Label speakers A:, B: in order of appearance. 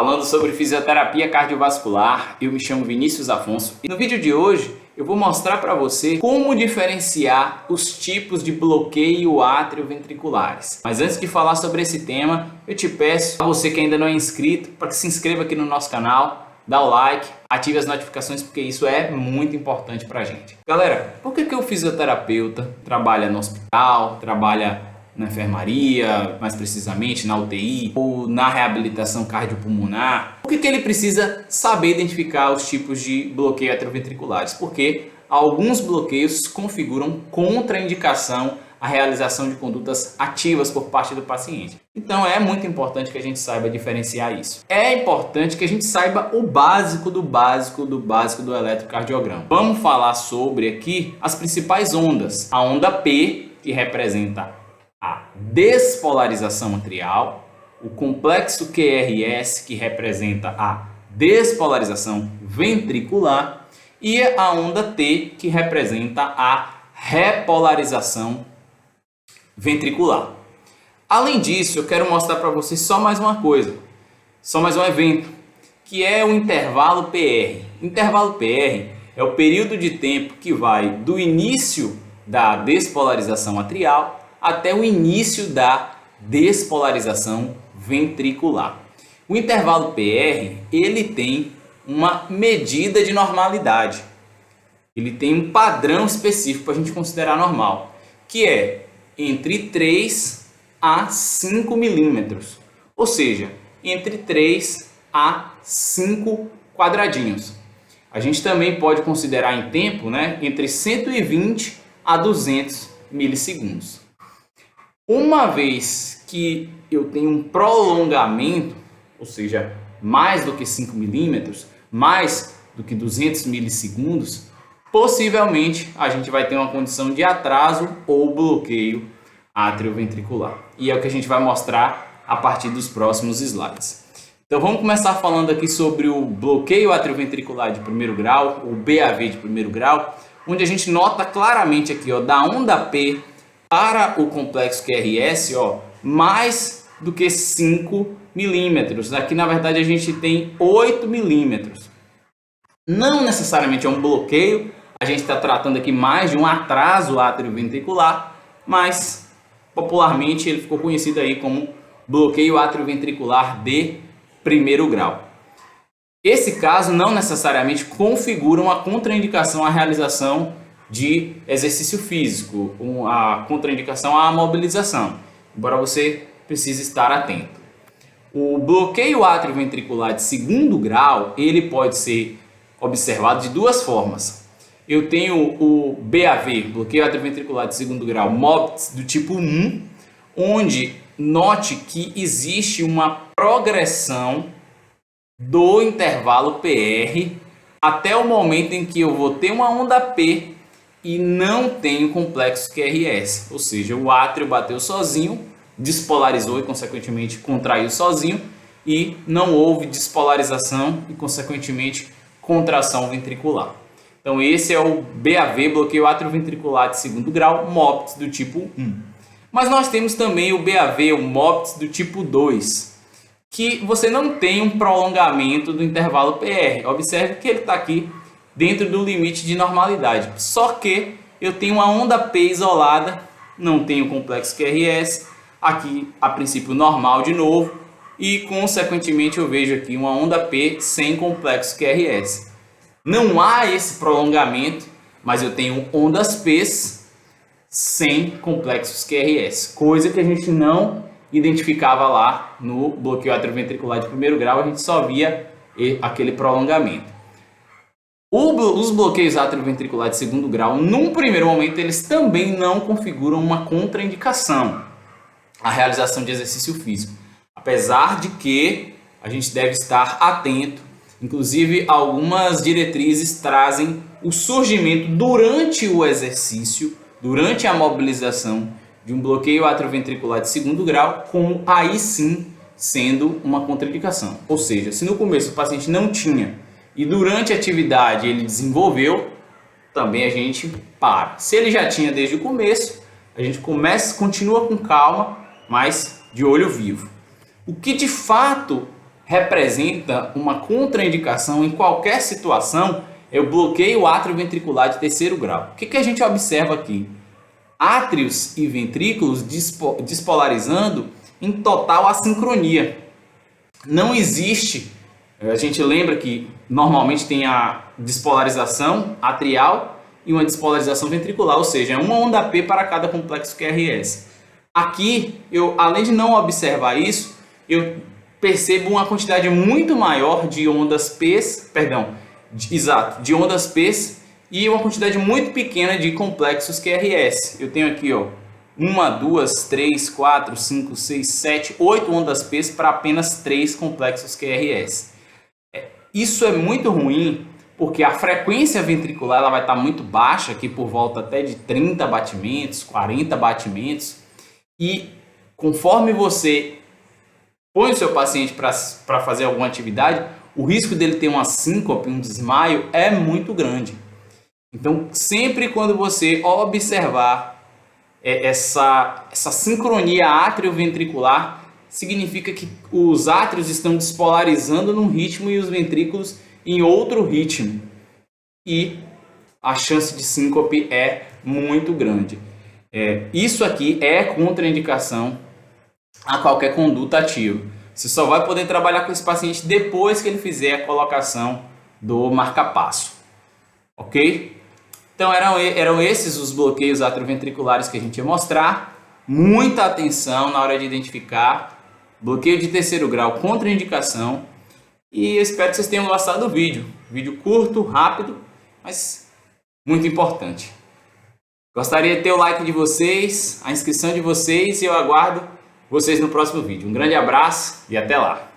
A: Falando sobre fisioterapia cardiovascular, eu me chamo Vinícius Afonso e no vídeo de hoje eu vou mostrar para você como diferenciar os tipos de bloqueio atrioventriculares. Mas antes de falar sobre esse tema, eu te peço a você que ainda não é inscrito para que se inscreva aqui no nosso canal, dá o like, ative as notificações porque isso é muito importante para a gente. Galera, por que o fisioterapeuta trabalha no hospital, trabalha na enfermaria, mais precisamente na UTI ou na reabilitação cardiopulmonar? Por que ele precisa saber identificar os tipos de bloqueio atrioventriculares? Porque alguns bloqueios configuram contraindicação à realização de condutas ativas por parte do paciente. Então é muito importante que a gente saiba diferenciar isso. É importante que a gente saiba o básico do básico do básico do eletrocardiograma. Vamos falar sobre aqui as principais ondas. A onda P, que representa a despolarização atrial, o complexo QRS, que representa a despolarização ventricular, e a onda T, que representa a repolarização ventricular. Além disso, eu quero mostrar para vocês só mais uma coisa, só mais um evento, que é o intervalo PR. Intervalo PR é o período de tempo que vai do início da despolarização atrial até o início da despolarização ventricular. O intervalo PR, ele tem uma medida de normalidade. Ele tem um padrão específico para a gente considerar normal, que é entre 3 a 5 milímetros, ou seja, entre 3 a 5 quadradinhos. A gente também pode considerar em tempo, entre 120 a 200 milissegundos. Uma vez que eu tenho um prolongamento, ou seja, mais do que 5 milímetros, mais do que 200 milissegundos, possivelmente a gente vai ter uma condição de atraso ou bloqueio atrioventricular. E é o que a gente vai mostrar a partir dos próximos slides. Então vamos começar falando aqui sobre o bloqueio atrioventricular de primeiro grau, o BAV de primeiro grau, onde a gente nota claramente aqui, da onda P para o complexo QRS, mais do que 5 milímetros. Aqui, na verdade, a gente tem 8 milímetros. Não necessariamente é um bloqueio, a gente está tratando aqui mais de um atraso atrioventricular, mas popularmente ele ficou conhecido aí como bloqueio atrioventricular de primeiro grau. Esse caso não necessariamente configura uma contraindicação à realização de exercício físico, a contraindicação à mobilização, embora você precise estar atento. O bloqueio atrioventricular de segundo grau, ele pode ser observado de duas formas. Eu tenho o BAV, bloqueio atrioventricular de segundo grau, MOPTS do tipo 1, onde note que existe uma progressão do intervalo PR até o momento em que eu vou ter uma onda P e não tenho complexo QRS, ou seja, o átrio bateu sozinho, despolarizou e consequentemente contraiu sozinho e não houve despolarização e consequentemente contração ventricular. Então esse é o BAV, bloqueio atrioventricular de segundo grau, MOPTS do tipo 1. Mas nós temos também o BAV, o MOPTS do tipo 2, que você não tem um prolongamento do intervalo PR. Observe que ele está aqui dentro do limite de normalidade. Só que eu tenho uma onda P isolada, não tenho complexo QRS, aqui a princípio normal de novo, e consequentemente eu vejo aqui uma onda P sem complexo QRS. Não há esse prolongamento, mas eu tenho ondas P's sem complexos QRS, coisa que a gente não identificava lá no bloqueio atrioventricular de primeiro grau, a gente só via aquele prolongamento. Os bloqueios atrioventriculares de segundo grau, num primeiro momento, eles também não configuram uma contraindicação à realização de exercício físico, apesar de que a gente deve estar atento. Inclusive, algumas diretrizes trazem o surgimento durante o exercício, durante a mobilização, de um bloqueio atrioventricular de segundo grau, como aí sim sendo uma contraindicação. Ou seja, se no começo o paciente não tinha e durante a atividade ele desenvolveu, também a gente para. Se ele já tinha desde o começo, a gente continua com calma, mas de olho vivo. O que de fato representa uma contraindicação em qualquer situação é o bloqueio atrioventricular de terceiro grau. O que a gente observa aqui? Átrios e ventrículos despolarizando em total assincronia. Não existe, a gente lembra que normalmente tem a despolarização atrial e uma despolarização ventricular, ou seja, é uma onda P para cada complexo QRS. Aqui, além de não observar isso, eu percebo uma quantidade muito maior de ondas P's, de ondas P's e uma quantidade muito pequena de complexos QRS. Eu tenho aqui, ó, 1, 2, 3, 4, 5, 6, 7, 8 ondas P's para apenas 3 complexos QRS. Isso é muito ruim, porque a frequência ventricular ela vai estar muito baixa, aqui por volta até de 30 batimentos, 40 batimentos. E conforme você põe o seu paciente para fazer alguma atividade, o risco dele ter uma síncope, um desmaio, é muito grande. Então, sempre quando você observar essa sincronia atrioventricular, significa que os átrios estão despolarizando num ritmo e os ventrículos em outro ritmo. E a chance de síncope é muito grande. Isso aqui é contraindicação a qualquer conduta ativa. Você só vai poder trabalhar com esse paciente depois que ele fizer a colocação do marca-passo. Ok? Então eram esses os bloqueios atrioventriculares que a gente ia mostrar. Muita atenção na hora de identificar bloqueio de terceiro grau, contraindicação. E eu espero que vocês tenham gostado do vídeo. Vídeo curto, rápido, mas muito importante. Gostaria de ter o like de vocês, a inscrição de vocês e eu aguardo vocês no próximo vídeo. Um grande abraço e até lá!